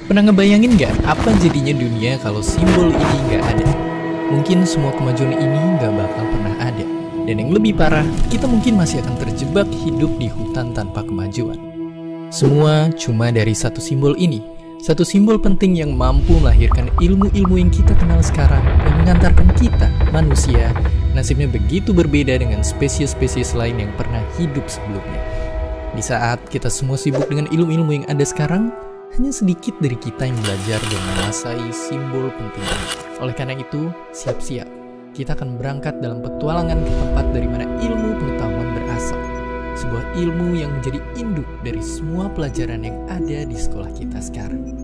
Pernah ngebayangin nggak apa jadinya dunia kalau simbol ini nggak ada? Mungkin semua kemajuan ini nggak bakal pernah ada. Dan yang lebih parah, kita mungkin masih akan terjebak hidup di hutan tanpa kemajuan. Semua cuma dari satu simbol ini. Satu simbol penting yang mampu melahirkan ilmu-ilmu yang kita kenal sekarang, yang mengantarkan kita, manusia, nasibnya begitu berbeda dengan spesies-spesies lain yang pernah hidup sebelumnya. Di saat kita semua sibuk dengan ilmu-ilmu yang ada sekarang, hanya sedikit dari kita yang belajar dan menguasai simbol penting ini. Oleh karena itu, siap-siap. Kita akan berangkat dalam petualangan ke tempat dari mana ilmu pengetahuan berasal. Sebuah ilmu yang menjadi induk dari semua pelajaran yang ada di sekolah kita sekarang.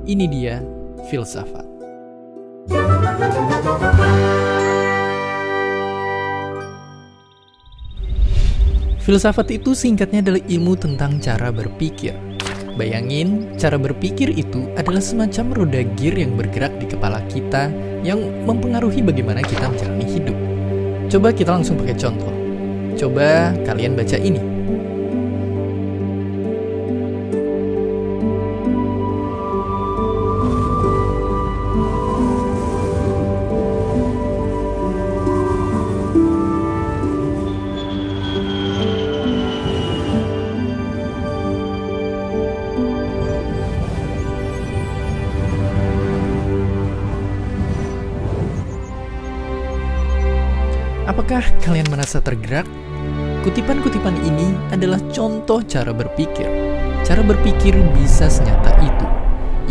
Ini dia, filsafat. Filsafat itu singkatnya adalah ilmu tentang cara berpikir. Bayangin, cara berpikir itu adalah semacam roda gear yang bergerak di kepala kita yang mempengaruhi bagaimana kita menjalani hidup. Coba kita langsung pakai contoh. Coba kalian baca ini. Apakah kalian merasa tergerak? Kutipan-kutipan ini adalah contoh cara berpikir. Cara berpikir bisa senyata itu.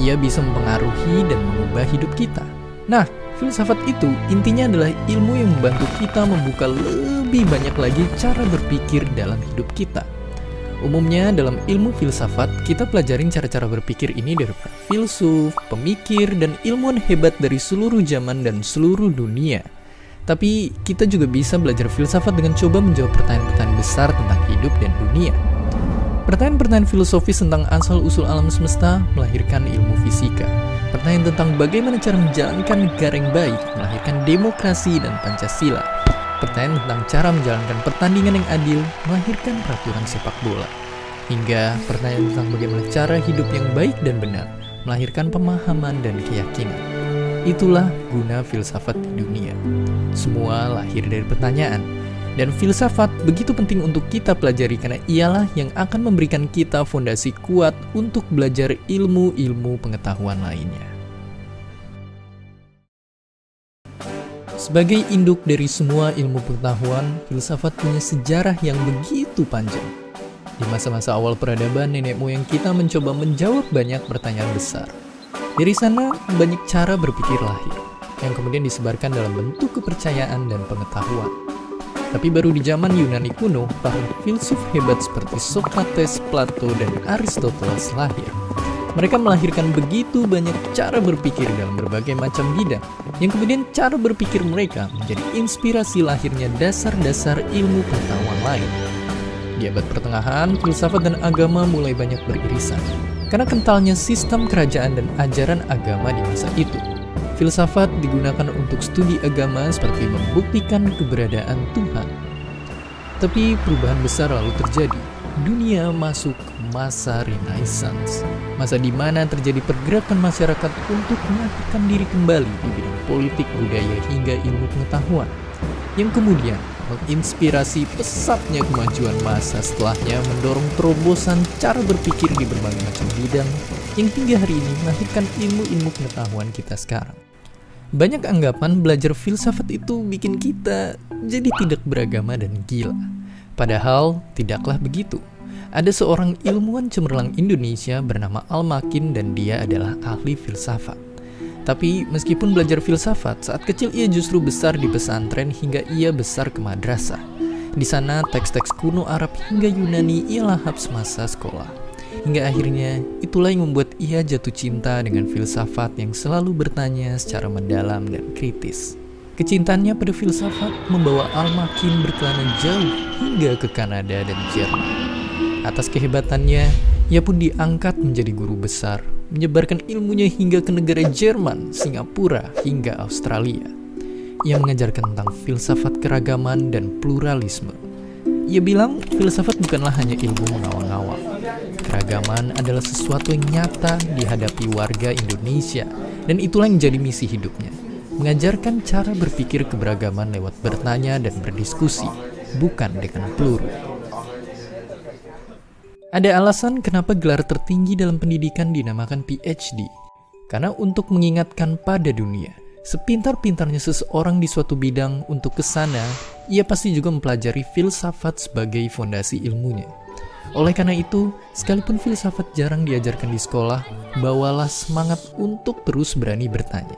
Ia bisa mempengaruhi dan mengubah hidup kita. Nah, filsafat itu intinya adalah ilmu yang membantu kita membuka lebih banyak lagi cara berpikir dalam hidup kita. Umumnya dalam ilmu filsafat, kita pelajarin cara-cara berpikir ini dari para filsuf, pemikir, dan ilmuwan hebat dari seluruh zaman dan seluruh dunia. Tapi kita juga bisa belajar filsafat dengan coba menjawab pertanyaan-pertanyaan besar tentang hidup dan dunia. Pertanyaan-pertanyaan filosofis tentang asal-usul alam semesta melahirkan ilmu fisika. Pertanyaan tentang bagaimana cara menjalankan negara yang baik melahirkan demokrasi dan Pancasila. Pertanyaan tentang cara menjalankan pertandingan yang adil melahirkan peraturan sepak bola. Hingga pertanyaan tentang bagaimana cara hidup yang baik dan benar melahirkan pemahaman dan keyakinan. Itulah guna filsafat di dunia. Semua lahir dari pertanyaan. Dan filsafat begitu penting untuk kita pelajari karena ialah yang akan memberikan kita fondasi kuat untuk belajar ilmu-ilmu pengetahuan lainnya. Sebagai induk dari semua ilmu pengetahuan, filsafat punya sejarah yang begitu panjang. Di masa-masa awal peradaban, nenek moyang kita mencoba menjawab banyak pertanyaan besar. Dari sana, banyak cara berpikir lahir, yang kemudian disebarkan dalam bentuk kepercayaan dan pengetahuan. Tapi baru di zaman Yunani kuno, para filsuf hebat seperti Socrates, Plato, dan Aristoteles lahir. Mereka melahirkan begitu banyak cara berpikir dalam berbagai macam bidang, yang kemudian cara berpikir mereka menjadi inspirasi lahirnya dasar-dasar ilmu pengetahuan lain. Di abad pertengahan, filsafat dan agama mulai banyak beririsan, karena kentalnya sistem kerajaan dan ajaran agama di masa itu. Filsafat digunakan untuk studi agama seperti membuktikan keberadaan Tuhan. Tapi perubahan besar lalu terjadi. Dunia masuk masa Renaissance, masa di mana terjadi pergerakan masyarakat untuk mengaktifkan diri kembali di bidang politik, budaya, hingga ilmu pengetahuan, yang kemudian menginspirasi pesatnya kemajuan masa setelahnya mendorong terobosan cara berpikir di berbagai macam bidang yang hingga hari ini melahirkan ilmu-ilmu pengetahuan kita sekarang. Banyak anggapan belajar filsafat itu bikin kita jadi tidak beragama dan gila. Padahal tidaklah begitu. Ada seorang ilmuwan cemerlang Indonesia bernama Al-Makin dan dia adalah ahli filsafat. Tapi meskipun belajar filsafat, saat kecil ia justru besar di pesantren hingga ia besar ke madrasah. Di sana teks-teks kuno Arab hingga Yunani ia lahap semasa sekolah. Hingga akhirnya itulah yang membuat ia jatuh cinta dengan filsafat yang selalu bertanya secara mendalam dan kritis. Kecintaannya pada filsafat membawa Al-Makin berkelana jauh hingga ke Kanada dan Jerman. Atas kehebatannya, ia pun diangkat menjadi guru besar, menyebarkan ilmunya hingga ke negara Jerman, Singapura, hingga Australia. Ia mengajarkan tentang filsafat keragaman dan pluralisme. Ia bilang filsafat bukanlah hanya ilmu mengawang-awang. Keragaman adalah sesuatu yang nyata dihadapi warga Indonesia, dan itulah yang jadi misi hidupnya. Mengajarkan cara berpikir keberagaman lewat bertanya dan berdiskusi, bukan dengan peluru. Ada alasan kenapa gelar tertinggi dalam pendidikan dinamakan PhD. Karena untuk mengingatkan pada dunia, sepintar-pintarnya seseorang di suatu bidang untuk kesana, ia pasti juga mempelajari filsafat sebagai fondasi ilmunya. Oleh karena itu, sekalipun filsafat jarang diajarkan di sekolah, bawalah semangat untuk terus berani bertanya.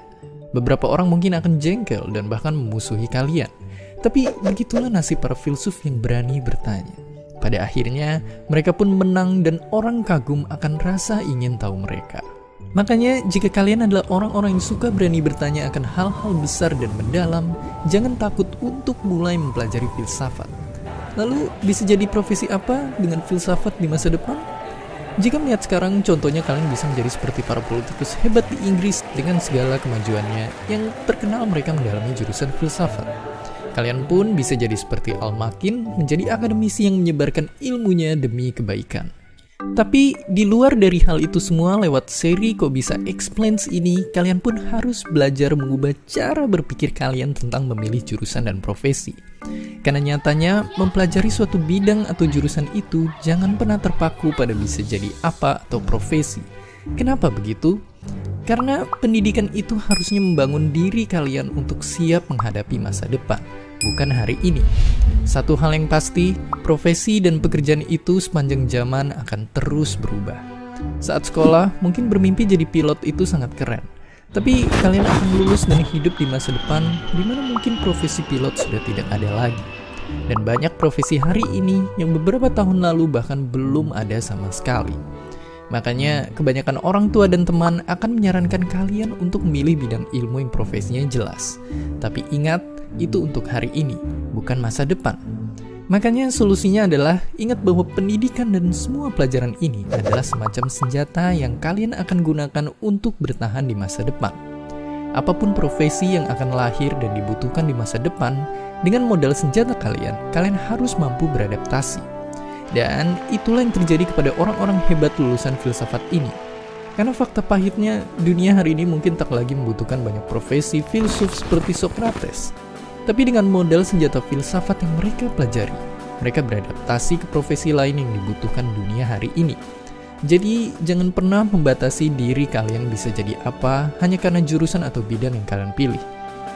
Beberapa orang mungkin akan jengkel dan bahkan memusuhi kalian, tapi begitulah nasib para filsuf yang berani bertanya. Pada akhirnya, mereka pun menang dan orang kagum akan rasa ingin tahu mereka. Makanya, jika kalian adalah orang-orang yang suka berani bertanya akan hal-hal besar dan mendalam, jangan takut untuk mulai mempelajari filsafat. Lalu, bisa jadi profesi apa dengan filsafat di masa depan? Jika melihat sekarang, contohnya kalian bisa menjadi seperti para politikus hebat di Inggris dengan segala kemajuannya yang terkenal mereka mendalami jurusan filsafat. Kalian pun bisa jadi seperti Al Makin, menjadi akademisi yang menyebarkan ilmunya demi kebaikan. Tapi di luar dari hal itu semua, lewat seri Kok Bisa Explains ini, kalian pun harus belajar mengubah cara berpikir kalian tentang memilih jurusan dan profesi. Karena nyatanya, mempelajari suatu bidang atau jurusan itu jangan pernah terpaku pada bisa jadi apa atau profesi. Kenapa begitu? Karena pendidikan itu harusnya membangun diri kalian untuk siap menghadapi masa depan, bukan hari ini. Satu hal yang pasti, profesi dan pekerjaan itu sepanjang zaman akan terus berubah. Saat sekolah, mungkin bermimpi jadi pilot itu sangat keren. Tapi kalian akan lulus dan hidup di masa depan, di mana mungkin profesi pilot sudah tidak ada lagi. Dan banyak profesi hari ini yang beberapa tahun lalu bahkan belum ada sama sekali. Makanya, kebanyakan orang tua dan teman akan menyarankan kalian untuk memilih bidang ilmu yang profesinya jelas. Tapi ingat, itu untuk hari ini, bukan masa depan. Makanya solusinya adalah ingat bahwa pendidikan dan semua pelajaran ini adalah semacam senjata yang kalian akan gunakan untuk bertahan di masa depan. Apapun profesi yang akan lahir dan dibutuhkan di masa depan, dengan modal senjata kalian harus mampu beradaptasi. Dan itulah yang terjadi kepada orang-orang hebat lulusan filsafat ini. Karena fakta pahitnya, dunia hari ini mungkin tak lagi membutuhkan banyak profesi filsuf seperti Socrates. Tapi dengan modal senjata filsafat yang mereka pelajari, mereka beradaptasi ke profesi lain yang dibutuhkan dunia hari ini. Jadi, jangan pernah membatasi diri kalian bisa jadi apa hanya karena jurusan atau bidang yang kalian pilih.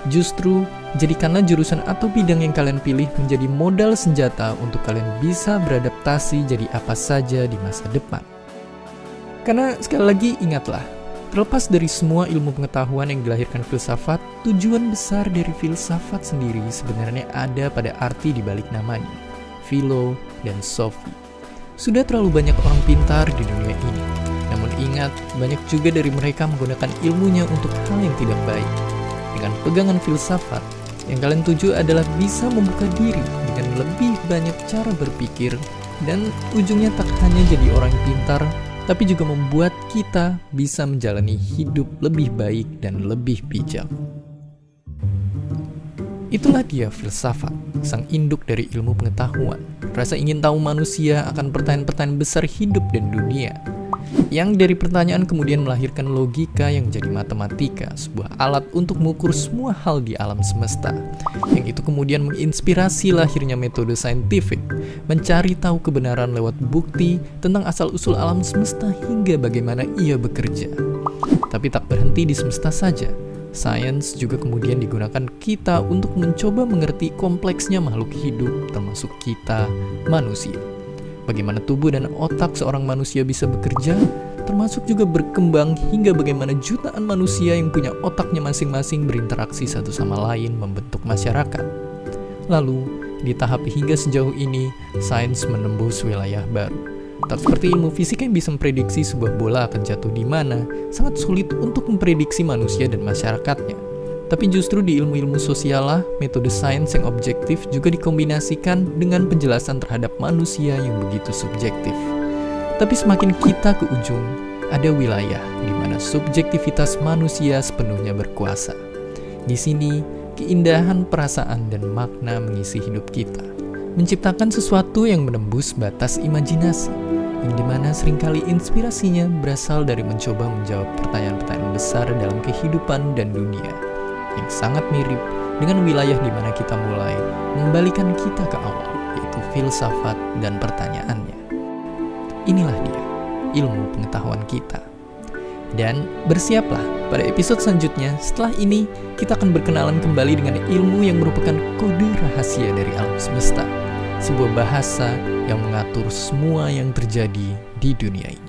Justru, jadikanlah jurusan atau bidang yang kalian pilih menjadi modal senjata untuk kalian bisa beradaptasi jadi apa saja di masa depan. Karena sekali lagi ingatlah, terlepas dari semua ilmu pengetahuan yang dilahirkan filsafat, tujuan besar dari filsafat sendiri sebenarnya ada pada arti di balik namanya, philo dan sophi. Sudah terlalu banyak orang pintar di dunia ini, namun ingat, banyak juga dari mereka menggunakan ilmunya untuk hal yang tidak baik. Dengan pegangan filsafat, yang kalian tuju adalah bisa membuka diri dengan lebih banyak cara berpikir, dan ujungnya tak hanya jadi orang yang pintar, tapi juga membuat kita bisa menjalani hidup lebih baik dan lebih bijak. Itulah dia filsafat, sang induk dari ilmu pengetahuan. Rasa ingin tahu manusia akan pertanyaan-pertanyaan besar hidup dan dunia. Yang dari pertanyaan kemudian melahirkan logika yang menjadi matematika, sebuah alat untuk mengukur semua hal di alam semesta. Yang itu kemudian menginspirasi lahirnya metode saintifik, mencari tahu kebenaran lewat bukti tentang asal-usul alam semesta hingga bagaimana ia bekerja. Tapi tak berhenti di semesta saja. Sains juga kemudian digunakan kita untuk mencoba mengerti kompleksnya makhluk hidup, termasuk kita, manusia. Bagaimana tubuh dan otak seorang manusia bisa bekerja, termasuk juga berkembang hingga bagaimana jutaan manusia yang punya otaknya masing-masing berinteraksi satu sama lain membentuk masyarakat. Lalu, di tahap hingga sejauh ini, sains menembus wilayah baru. Tak seperti ilmu fisika yang bisa memprediksi sebuah bola akan jatuh di mana, sangat sulit untuk memprediksi manusia dan masyarakatnya. Tapi justru di ilmu-ilmu sosial lah, metode sains yang objektif juga dikombinasikan dengan penjelasan terhadap manusia yang begitu subjektif. Tapi semakin kita ke ujung, ada wilayah di mana subjektivitas manusia sepenuhnya berkuasa. Di sini, keindahan perasaan dan makna mengisi hidup kita, menciptakan sesuatu yang menembus batas imajinasi, yang dimana seringkali inspirasinya berasal dari mencoba menjawab pertanyaan-pertanyaan besar dalam kehidupan dan dunia, yang sangat mirip dengan wilayah di mana kita mulai mengembalikan kita ke awal, yaitu filsafat dan pertanyaannya. Inilah dia, ilmu pengetahuan kita. Dan bersiaplah, pada episode selanjutnya, setelah ini, kita akan berkenalan kembali dengan ilmu yang merupakan kode rahasia dari alam semesta. Sebuah bahasa yang mengatur semua yang terjadi di dunia ini.